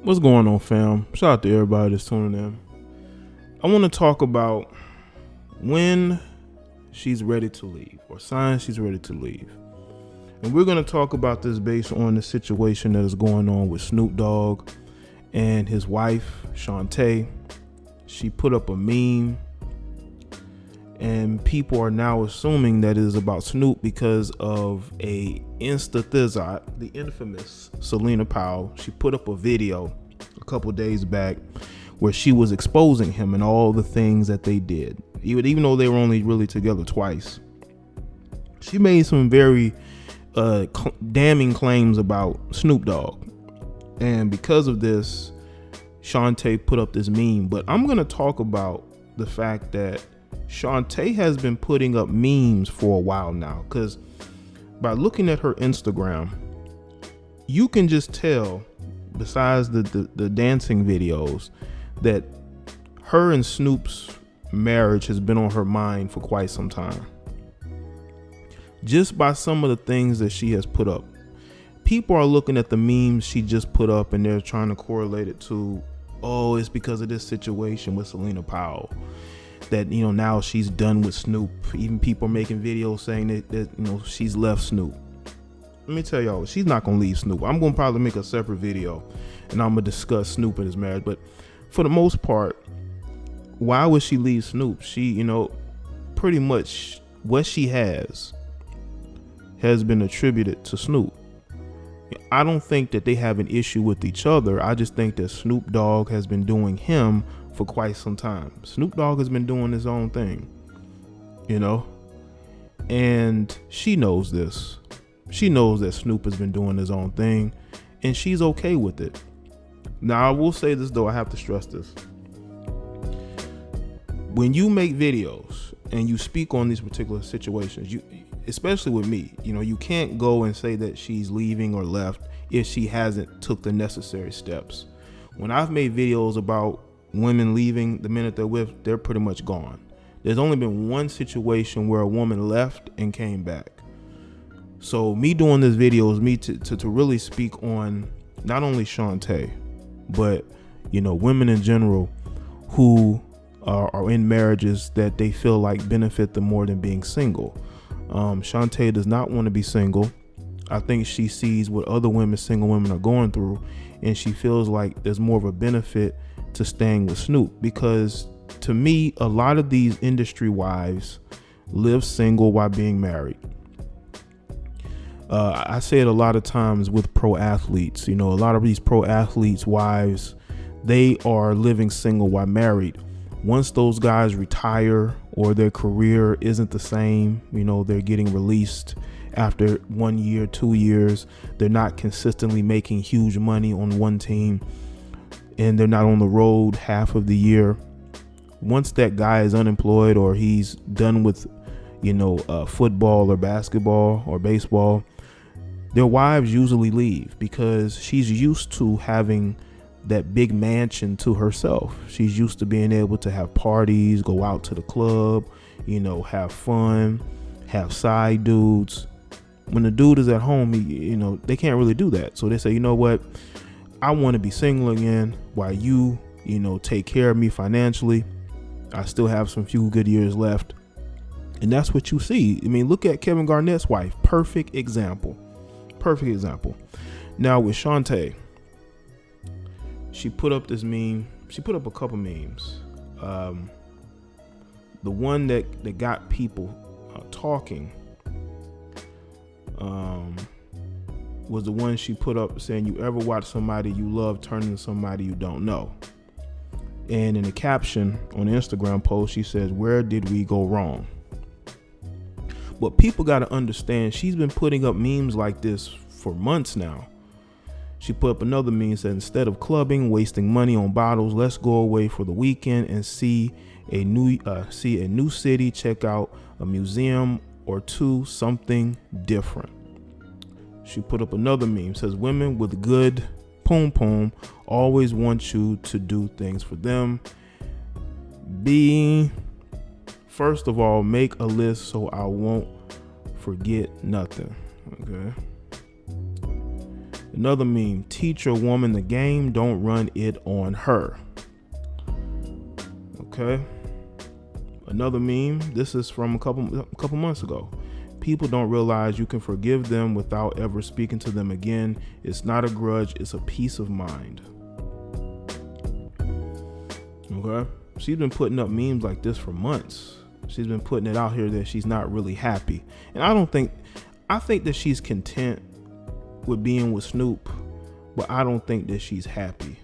What's going on, fam? Shout out to everybody that's tuning in. I want to talk about when she's ready to leave, or signs she's ready to leave. And we're going to talk about this based on the situation that is going on with Snoop Dogg and his wife, Shante. She put up a meme, and people are now assuming that it is about Snoop because of a Insta-thizot, the infamous Selena Powell. She put up a video a couple days back where she was exposing him and all the things that they did, even though they were only really together twice. She made some very damning claims about Snoop Dogg, and because of this, Shante put up this meme. But I'm going to talk about the fact that Shante has been putting up memes for a while now, because by looking at her Instagram, you can just tell, besides the dancing videos, that her and Snoop's marriage has been on her mind for quite some time. Just by some of the things that she has put up. People are looking at the memes she just put up and they're trying to correlate it to, oh, it's because of this situation with Selena Powell, that, you know, now she's done with Snoop. Even people are making videos saying that you know, she's left Snoop. Let me tell y'all, she's not gonna leave Snoop. I'm gonna probably make a separate video and I'm gonna discuss Snoop and his marriage, but for the most part, why would she leave Snoop? She, you know, pretty much what she has been attributed to Snoop. I don't think that they have an issue with each other. I just think that Snoop Dogg has been doing him for quite some time. Snoop Dogg has been doing his own thing, you know, and she knows this. She knows that Snoop has been doing his own thing, and she's okay with it. Now, I will say this though, I have to stress this. When you make videos and you speak on these particular situations, you, especially with me, you know, you can't go and say that she's leaving or left if she hasn't took the necessary steps. When I've made videos about women leaving, the minute they're with, they're pretty much gone. There's only been one situation where a woman left and came back. So me doing this video is me to really speak on not only Shante, but, you know, women in general who are in marriages that they feel like benefit them more than being single. Shante does not want to be single. I think she sees what other women, single women, are going through, and she feels like there's more of a benefit to staying with Snoop, because to me, a lot of these industry wives live single while being married. I say it a lot of times with pro athletes. You know, a lot of these pro athletes' wives, they are living single while married. Once those guys retire or their career isn't the same, you know, they're getting released after 1 year, 2 years, they're not consistently making huge money on one team, and they're not on the road half of the year. Once that guy is unemployed or he's done with, you know, football or basketball or baseball, their wives usually leave because she's used to having that big mansion to herself. She's used to being able to have parties, go out to the club, you know, have fun, have side dudes. When the dude is at home, you know, they can't really do that. So they say, you know what? I want to be single again while you know, take care of me financially. I still have some few good years left. And that's what you see. I mean, look at Kevin Garnett's wife. Perfect example. Perfect example. Now with Shante, she put up this meme. She put up a couple memes. The one that got people talking was the one she put up saying, "You ever watch somebody you love turn into somebody you don't know?" And in the caption on the Instagram post, she says, "Where did we go wrong?" But people got to understand, she's been putting up memes like this for months now. She put up another meme, said, "Instead of clubbing, wasting money on bottles, let's go away for the weekend and see a new city, check out a museum or two, something different." She put up another meme, says, "Women with good poom poom always want you to do things for them. First of all, make a list so I won't forget nothing." Okay. Another meme, teach a woman the game, don't run it on her. Okay. Another meme, this is from a couple months ago. People don't realize you can forgive them without ever speaking to them again. It's not a grudge, it's a peace of mind. Okay. She's been putting up memes like this for months. She's been putting it out here that she's not really happy. And I think that she's content with being with Snoop, but I don't think that she's happy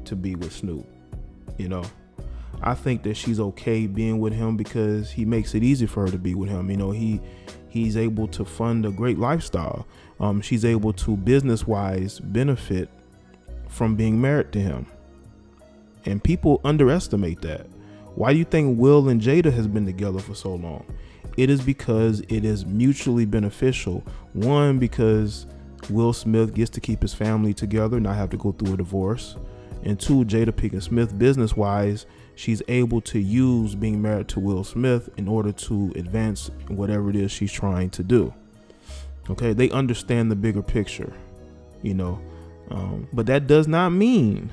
to be with Snoop. You know, I think that she's okay being with him because he makes it easy for her to be with him. You know, he's able to fund a great lifestyle. She's able to business-wise benefit from being married to him. And people underestimate that. Why do you think Will and Jada has been together for so long? It is because it is mutually beneficial. One, because Will Smith gets to keep his family together, not have to go through a divorce. And two, Jada Pinkett Smith, business-wise, she's able to use being married to Will Smith in order to advance whatever it is she's trying to do. Okay, they understand the bigger picture, you know. But that does not mean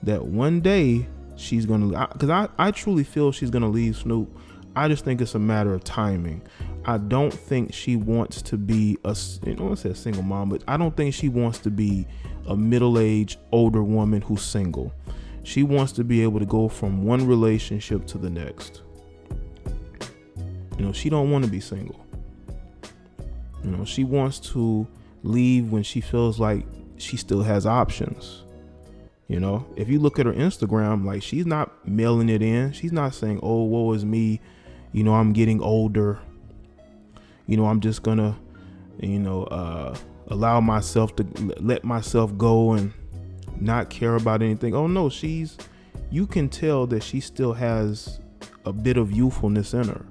that one day she's gonna, because I truly feel she's gonna leave Snoop. I just think it's a matter of timing. I don't think she wants to be I don't want to say a single mom, but I don't think she wants to be a middle-aged older woman who's single. She wants to be able to go from one relationship to the next. You know, she don't want to be single. You know, she wants to leave when she feels like she still has options. You know, if you look at her Instagram, like, she's not mailing it in. She's not saying, oh, woe is me. You know, I'm getting older. You know, I'm just gonna, allow myself to let myself go and not care about anything. Oh no, you can tell that she still has a bit of youthfulness in her.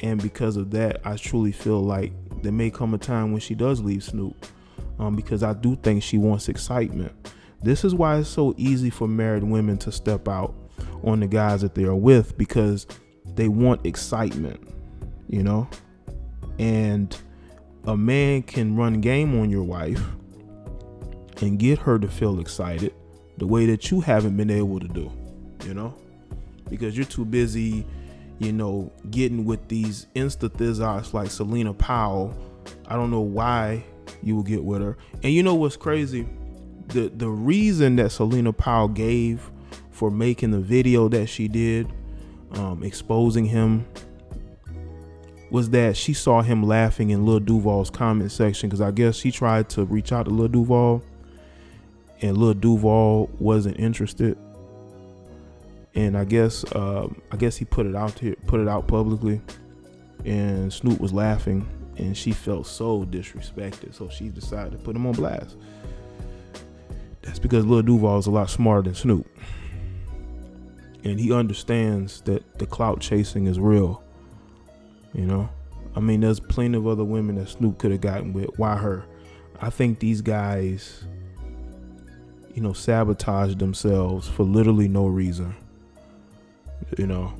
And because of that, I truly feel like there may come a time when she does leave Snoop. Because I do think she wants excitement. This is why it's so easy for married women to step out on the guys that they are with, because they want excitement, you know? And a man can run game on your wife and get her to feel excited the way that you haven't been able to do, you know? Because you're too busy, you know, getting with these insta-thizzos like Selena Powell. I don't know why you will get with her. And you know what's crazy? The reason that Selena Powell gave for making the video that she did, exposing him, was that she saw him laughing in Lil Duval's comment section, because I guess she tried to reach out to Lil Duval and Lil Duval wasn't interested. And I guess he put it out publicly, and Snoop was laughing. And she felt so disrespected, so she decided to put him on blast. That's because Lil Duval is a lot smarter than Snoop. And he understands that the clout chasing is real. You know? I mean, there's plenty of other women that Snoop could have gotten with. Why her? I think these guys, you know, sabotage themselves for literally no reason. You know?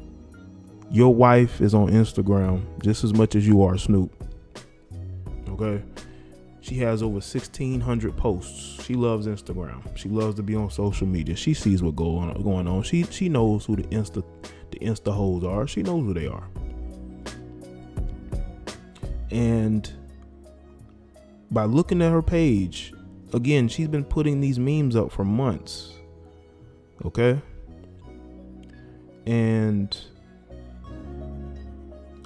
Your wife is on Instagram just as much as you are, Snoop. Okay, she has over 1,600 posts. She loves Instagram. She loves to be on social media. She sees what's going on. She knows who the Insta hoes are. She knows who they are. And by looking at her page, again, she's been putting these memes up for months. Okay, and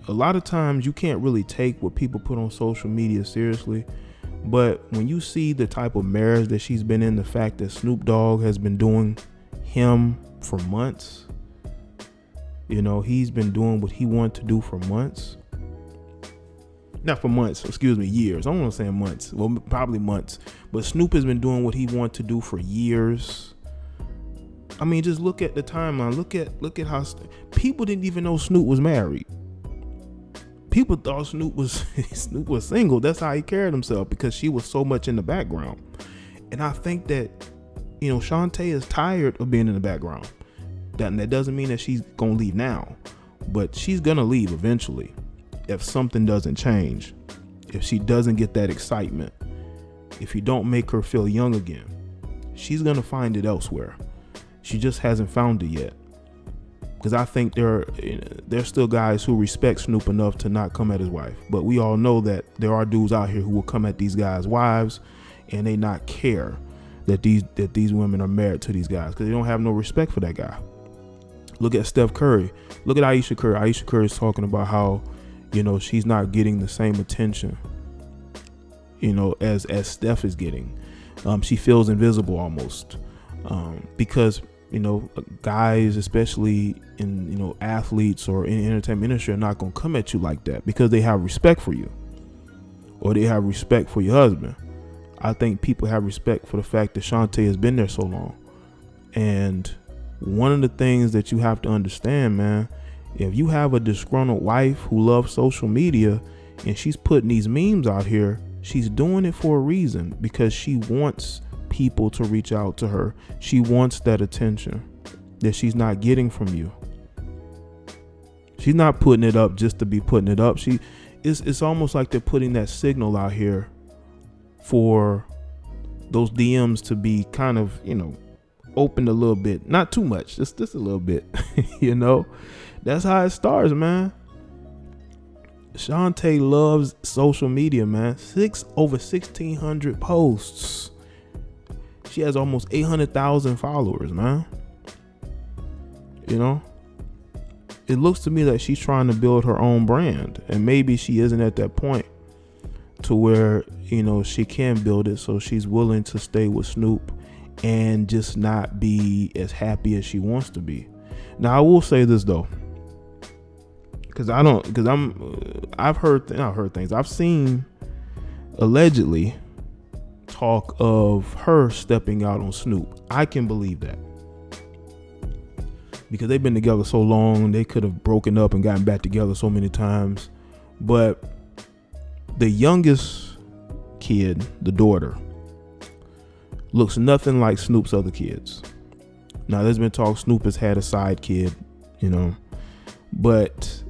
a lot of times you can't really take what people put on social media seriously, but when you see the type of marriage that she's been in, the fact that Snoop Dogg has been doing him for months, you know, he's been doing what he wanted to do for months. Not for months, excuse me, years. I don't want to say months. Well, probably months. But Snoop has been doing what he wanted to do for years. I mean, just look at the timeline. Look at how people didn't even know Snoop was married. People thought Snoop was single. That's how he carried himself, because she was so much in the background. And I think that, you know, Shante is tired of being in the background. That doesn't mean that she's gonna leave now, but she's gonna leave eventually if something doesn't change. if she doesn't get that excitement, if you don't make her feel young again, she's gonna find it elsewhere. She just hasn't found it yet. Because I think there's still guys who respect Snoop enough to not come at his wife. But we all know that there are dudes out here who will come at these guys' wives and they not care that these women are married to these guys, because they don't have no respect for that guy. Look at Steph Curry. Look at Ayesha Curry. Ayesha Curry is talking about how, she's not getting the same attention, as Steph is getting. She feels invisible almost, because guys, especially in athletes or in the entertainment industry, are not gonna come at you like that because they have respect for you, or they have respect for your husband. I think people have respect for the fact that Shante has been there so long. And one of the things that you have to understand, man, if you have a disgruntled wife who loves social media and she's putting these memes out here, she's doing it for a reason, because she wants people to reach out to her. She wants that attention that she's not getting from you. She's not putting it up just to be putting it up. It's almost like they're putting that signal out here for those DMs to be kind of, opened a little bit, not too much, just a little bit. That's how it starts, man. Shante loves social media, man. Over 1,600 posts. She has almost 800,000 followers, man. It looks to me like she's trying to build her own brand, and maybe she isn't at that point to where, she can build it. So she's willing to stay with Snoop and just not be as happy as she wants to be. Now, I will say this though, I've heard things. I've seen allegedly talk of her stepping out on Snoop. I can believe that, because they've been together so long. They could have broken up and gotten back together so many times. But the youngest kid, the daughter, looks nothing like Snoop's other kids. Now, there's been talk Snoop has had a side kid, but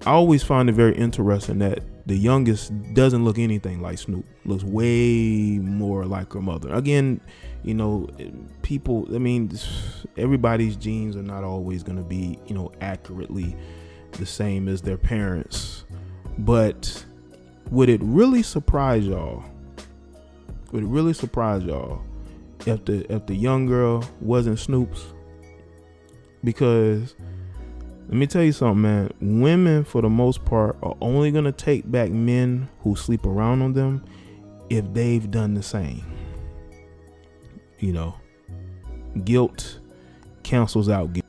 I always find it very interesting that the youngest doesn't look anything like Snoop. Looks way more like her mother. Again, everybody's genes are not always going to be, accurately the same as their parents. But would it really surprise y'all? If the young girl wasn't Snoop's? Because let me tell you something, man. Women, for the most part, are only going to take back men who sleep around on them if they've done the same. Guilt cancels out guilt.